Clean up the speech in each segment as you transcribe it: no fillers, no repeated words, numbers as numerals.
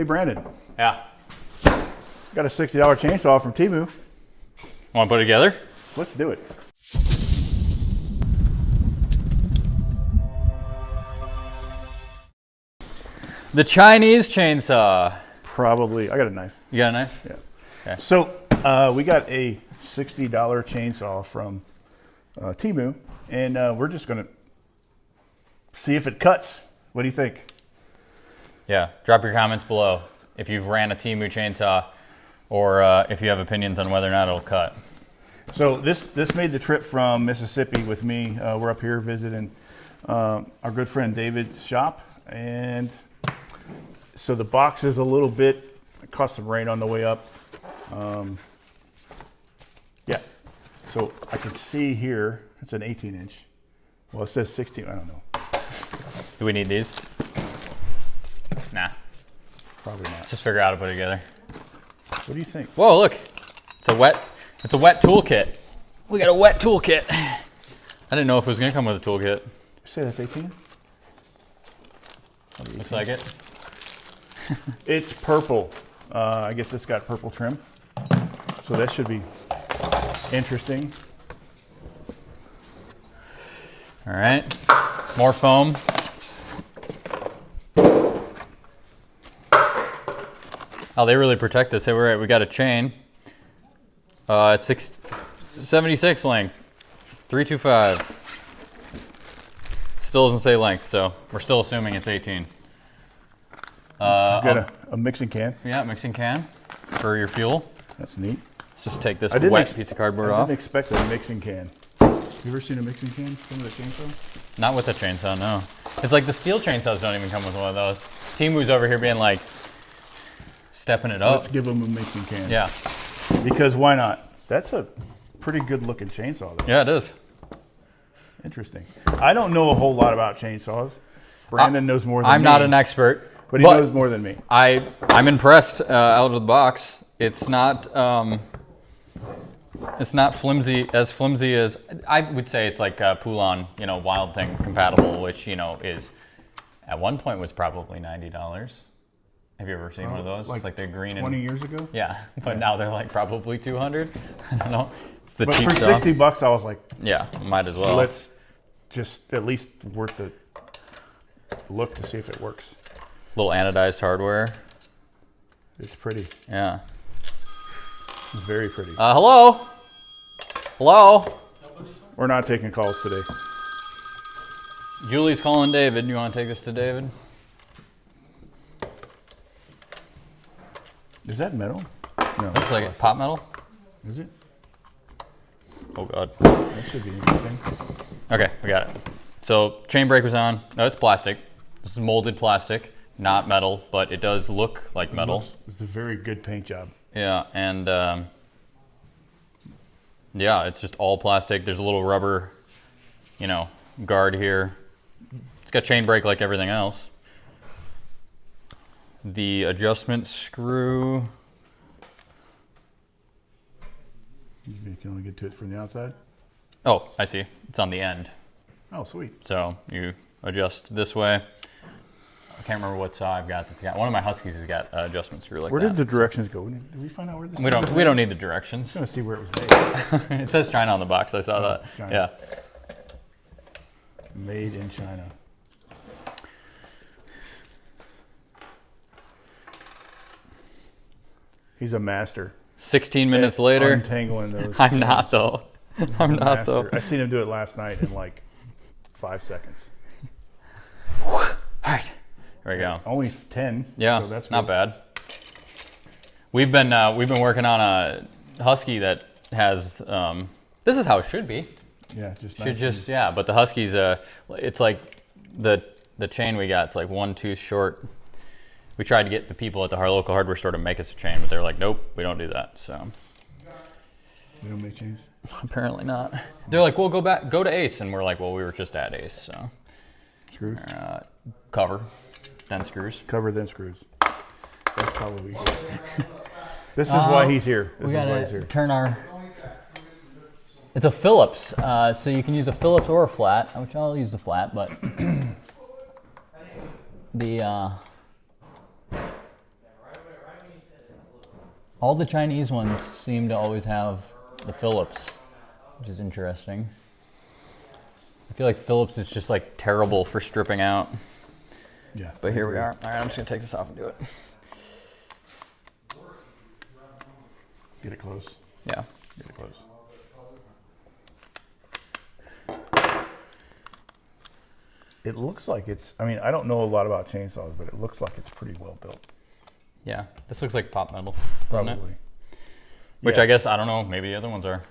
Brandon. Yeah. Got a $60 chainsaw from Temu. Want to put it together? Let's do it. The Chinese chainsaw. Probably. I got a knife. You got a knife? Yeah. Okay. So we got a $60 chainsaw from Temu, and we're just going to see if it cuts. What do you think? Yeah. Drop your comments below if you've ran a Temu chainsaw or if you have opinions on whether or not it'll cut. So this made the trip from Mississippi with me. We're up here visiting our good friend David's shop, and so the box is a little bit, it caught some rain on the way up. Yeah, so I can see here, it's an 18-inch. Well, it says 16, I don't know. Do we need these? Nah. Probably not. Let's just figure out how to put it together. What do you think? Whoa, look. It's a wet toolkit. We got a wet toolkit. I didn't know if it was going to come with a toolkit. Say that's 18? Looks like it. It's purple. I guess it's got purple trim. So that should be interesting. All right. More foam. Oh, they really protect this. Hey, we're right. We got a chain. 76 length. 325. Still doesn't say length, so we're still assuming it's 18. Got a mixing can. Yeah, mixing can for your fuel. That's neat. Let's just take this wet piece of cardboard off. I didn't expect a mixing can. You ever seen a mixing can come with a chainsaw? Not with a chainsaw, no. It's like the steel chainsaws don't even come with one of those. Temu's over here being like, stepping it up. Let's give them a mixing can. Yeah. Because why not? That's a pretty good looking chainsaw though. Yeah, it is. Interesting. I don't know a whole lot about chainsaws. Brandon knows more than me. I'm not an expert. But he knows more than me. I'm impressed out of the box. It's not flimsy as I would say. It's like Poulon, Wild Thing compatible, which is at one point was probably $90. Have you ever seen one of those? It's like the green 20 years ago. Yeah, but now they're like probably 200. I don't know. It's the but cheap for stuff. $60, I was like, yeah, might as well. Let's just at least worth the look to see if it works. Little anodized hardware. It's pretty. Yeah. It's very pretty. Hello? Hello? We're not taking calls today. Julie's calling David. You want to take this to David? Is that metal? No. Looks like it. Pot metal? Is it? Oh, God. That should be interesting. Okay, we got it. So, chain brake was on. No, it's plastic. This is molded plastic. Not metal, but it does look like metal. It's a very good paint job. Yeah, and yeah, it's just all plastic. There's a little rubber, guard here. It's got chain brake like everything else. The adjustment screw. You can only get to it from the outside? Oh, I see. It's on the end. Oh, sweet. So you adjust this way. I can't remember what saw I've got that's got. One of my Huskies has got an adjustment screw like that. Where did the directions go? Did we find out where this? We don't need the directions. I'm just gonna see where it was made. It says China on the box. I saw that. China. Yeah. Made in China. He's a master. 16 minutes later. Untangling those. I'm not though. I'm not though. I seen him do it last night in like 5 seconds. All right. There we go. Only 10. Yeah, so that's not good. bad. We've been working on a Husky that has. This is how it should be. Yeah, just Should nice just yeah, but the Husky's it's like the chain we got. It's like 1 tooth short. We tried to get the people at the local hardware store to make us a chain, but they're like, nope, we don't do that. So They don't make chains? apparently not. They're like, well, go to Ace, and we're like, well, we were just at Ace, so Screws? cover, then screws. Cover, then screws. That's probably good. This is why he's here. This We is why he's gotta here. turn our. It's a Phillips, so you can use a Phillips or a flat, which I'll use the flat, but the All the Chinese ones seem to always have the Phillips, which is interesting. I feel like Phillips is just like terrible for stripping out. Yeah. But here we are. All right, I'm just gonna take this off and do it. Get it close. Yeah. Get it close. It looks like it's, I mean, I don't know a lot about chainsaws, but it looks like it's pretty well built. Yeah, this looks like pop metal. Probably. Which Yeah. I guess, I don't know, maybe the other ones are.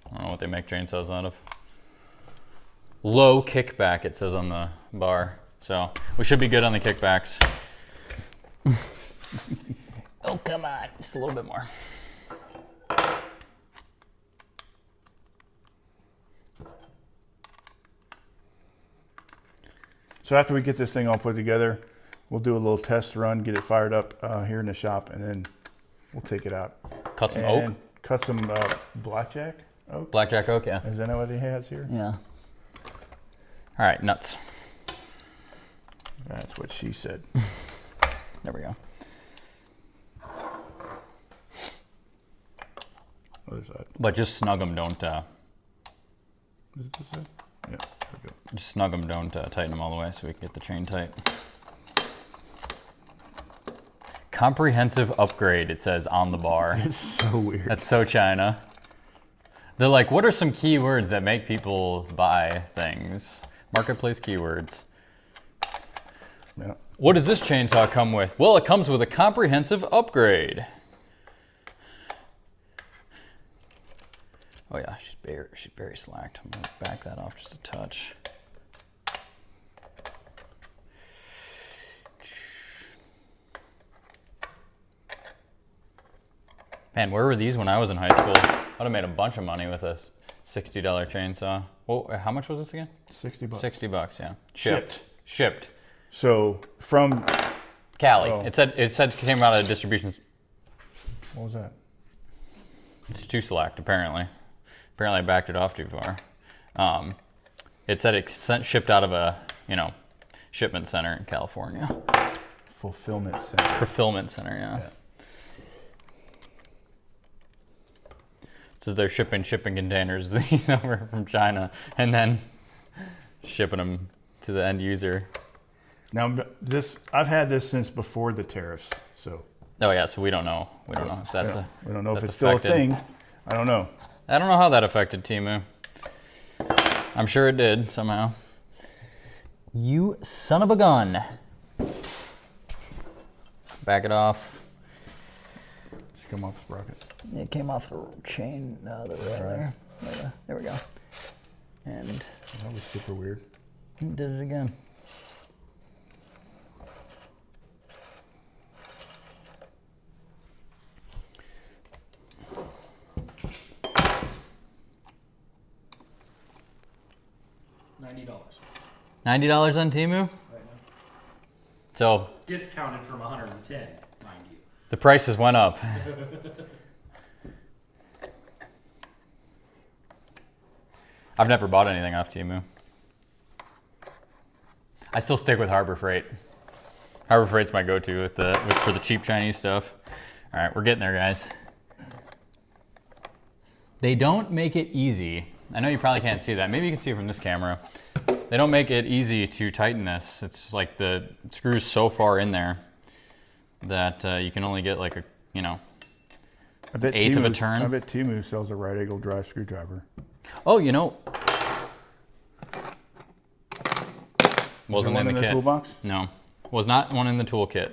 I don't know what they make chainsaws out of. Low kickback, it says on the bar. So we should be good on the kickbacks. Oh, come on, just a little bit more. So after we get this thing all put together, we'll do a little test run, get it fired up here in the shop, and then we'll take it out. Cut some oak? Cut some blackjack oak. Blackjack oak, yeah. Is that what he has here? Yeah. All right, nuts. That's what she said. There we go. Other side. But just snug them, don't, Is it this side? Yeah, there we go. just snug them, don't tighten them all the way so we can get the chain tight. Comprehensive upgrade, it says on the bar. It's so weird. That's so China. They're like, what are some keywords that make people buy things? Marketplace keywords. Yeah. What does this chainsaw come with? Well, it comes with a comprehensive upgrade. Oh yeah, she's very slacked. I'm gonna back that off just a touch. Man, where were these when I was in high school? I would have made a bunch of money with a $60 chainsaw. Well, how much was this again? $60. $60, yeah. Shipped. So from Cali. Oh. It said it came out of distribution. what was that? It's too slacked, apparently. Apparently I backed it off too far. It said it shipped out of a, shipment center in California. Fulfillment center. Fulfillment center, yeah. So they're shipping containers these over from China and then shipping them to the end user. Now I've had this since before the tariffs, so Oh yeah, so we don't know. We don't know if that's we don't know if that's it's still a affected. thing. I don't know. I don't know how that affected Temu. I'm sure it did somehow. You son of a gun. Back it off. Just come off the sprocket. It came off the chain. No, there. There we go. And That was super weird. did it again. $90 on Temu? Right now. So Discounted from 110, mind you. the prices went up. I've never bought anything off Temu. I still stick with Harbor Freight. Harbor Freight's my go-to for the cheap Chinese stuff. All right, we're getting there, guys. They don't make it easy. I know you probably can't see that. Maybe you can see it from this camera. They don't make it easy to tighten this. It's like the screw's so far in there that you can only get like a, I bet eighth of a Temu's- turn. I bet Temu sells a right angle drive screwdriver. Oh, wasn't One in the kit. toolbox? No, was not one in the toolkit.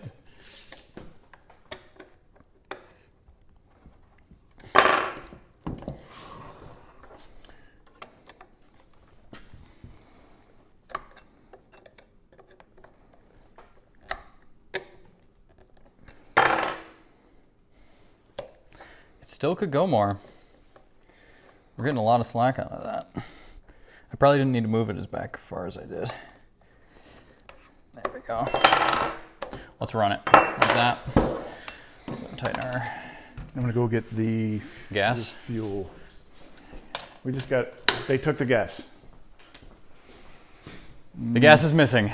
It still could go more. We're getting a lot of slack out of that. I probably didn't need to move it as back far as I did. There we go. Let's run it like that. Tighten our I'm gonna go get the gas. fuel. They took the gas. The gas is missing.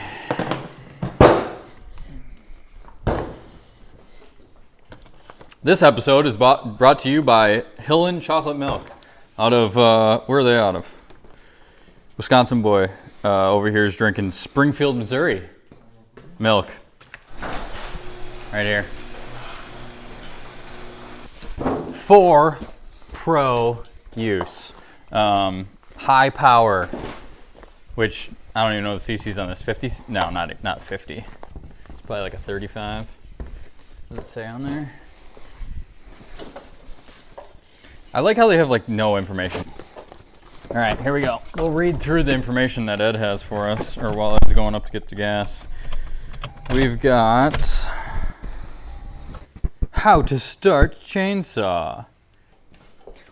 This episode is brought to you by Hillen Chocolate Milk. Out of, where are they out of? Wisconsin boy over here is drinking Springfield, Missouri milk. Right here. For pro use. High power, which I don't even know the CC's on this. 50? No, not 50. It's probably like a 35. Does it say on there? I like how they have like no information. All right, here we go. We'll read through the information that Ed has for us, or while Ed's going up to get the gas. We've got how to start chainsaw.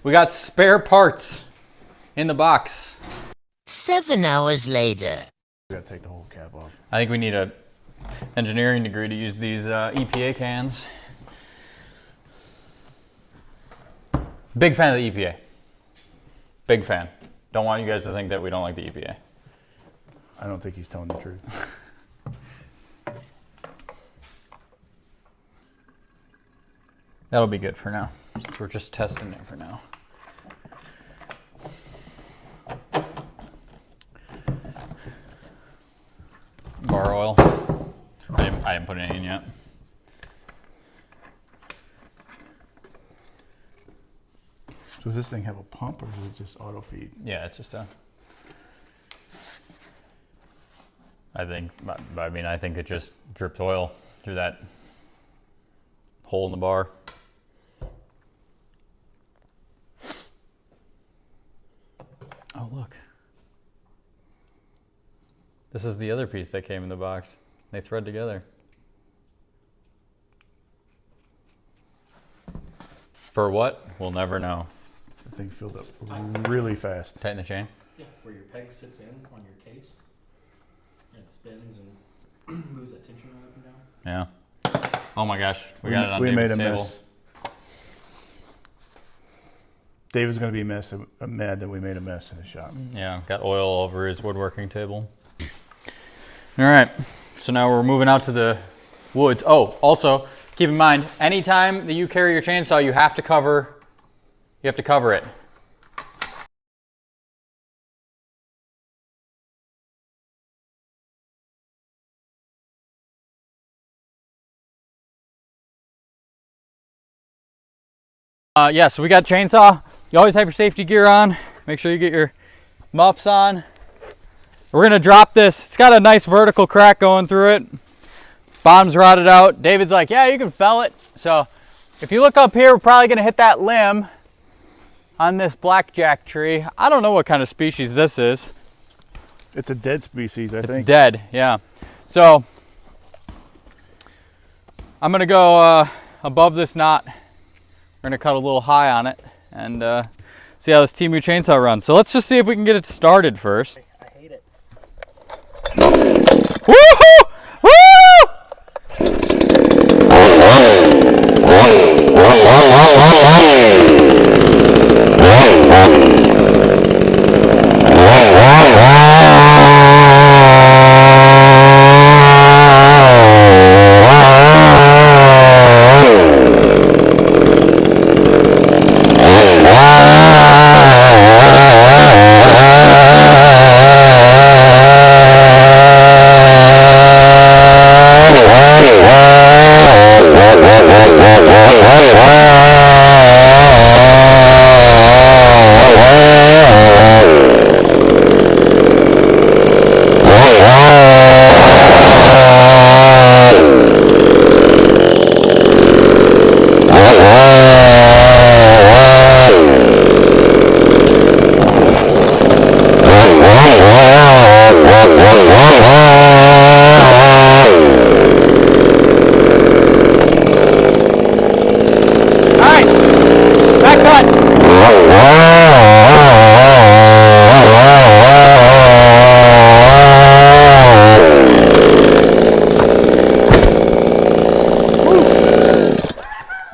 We got spare parts in the box. 7 hours later. We gotta take the whole cap off. I think we need a engineering degree to use these EPA cans. Big fan of the EPA. Big fan. Don't want you guys to think that we don't like the EPA. I don't think he's telling the truth. That'll be good for now, since we're just testing it for now. Bar oil. I didn't put it in yet. So does this thing have a pump or is it just auto feed? Yeah, it's just a. I think it just drips oil through that hole in the bar. Oh, look. This is the other piece that came in the box. They thread together. For what? We'll never know. The thing filled up really fast. Tighten the chain. Yeah, where your peg sits in on your case. And it spins and moves that tension right up and down. Yeah. Oh my gosh, we got it on We made David's a table. mess. David's gonna be mad that we made a mess in the shop. Yeah, got oil all over his woodworking table. All right, so now we're moving out to the woods. Oh, also keep in mind, anytime that you carry your chainsaw, you have to cover it. Yeah, so we got chainsaw. You always have your safety gear on. Make sure you get your muffs on. We're gonna drop this. It's got a nice vertical crack going through it. Bottom's rotted out. David's like, yeah, you can fell it. So if you look up here, we're probably gonna hit that limb on this blackjack tree. I don't know what kind of species this is. It's a dead species, I think. It's dead, yeah. So I'm gonna go above this knot. We're gonna cut a little high on it and see how this Temu chainsaw runs. So let's just see if we can get it started first. I hate it. Woohoo! Woo!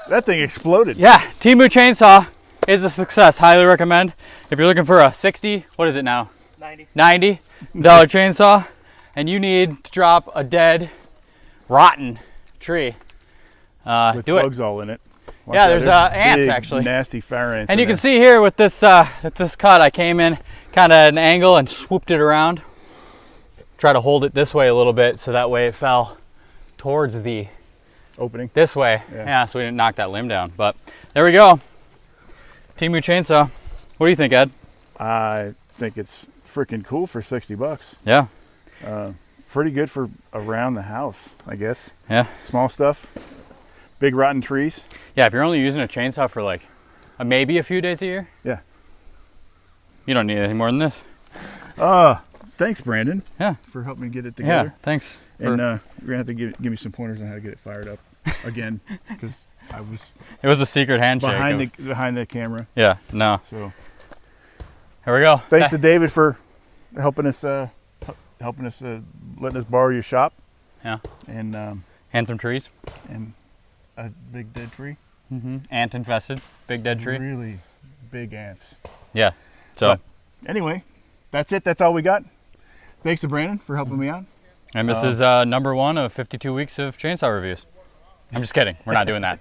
That thing exploded. Yeah, Temu chainsaw is a success. Highly recommend. If you're looking for a 60, what is it now? $90 chainsaw, and you need to drop a dead, rotten tree. With Do it. bugs all in it. Watch Yeah, out, there's ants big, actually. nasty fire ants. And in you can there. see here with this cut, I came in kind of at an angle and swooped it around. Try to hold it this way a little bit so that way it fell towards the Opening. this way. Yeah. Yeah, so we didn't knock that limb down. But there we go. Temu chainsaw. What do you think, Ed? I think it's freaking cool for $60. Yeah. Pretty good for around the house, I guess. Yeah. Small stuff. Big rotten trees. Yeah, if you're only using a chainsaw for like maybe a few days a year, Yeah. you don't need anything more than this. Thanks, Brandon. Yeah. For helping me get it Yeah, together. thanks. And you're gonna have to give me some pointers on how to get it fired up again, because I was It was a secret handshake. behind the camera. Yeah, no. So Here we go. thanks to David for helping us letting us borrow your shop. Yeah. And And some trees. and a big dead tree. Ant infested. Big dead tree. Really big ants. Yeah. So, But anyway, that's it. That's all we got. Thanks to Brandon for helping me out. and this is number 1 of 52 weeks of chainsaw reviews. I'm just kidding. We're not doing that.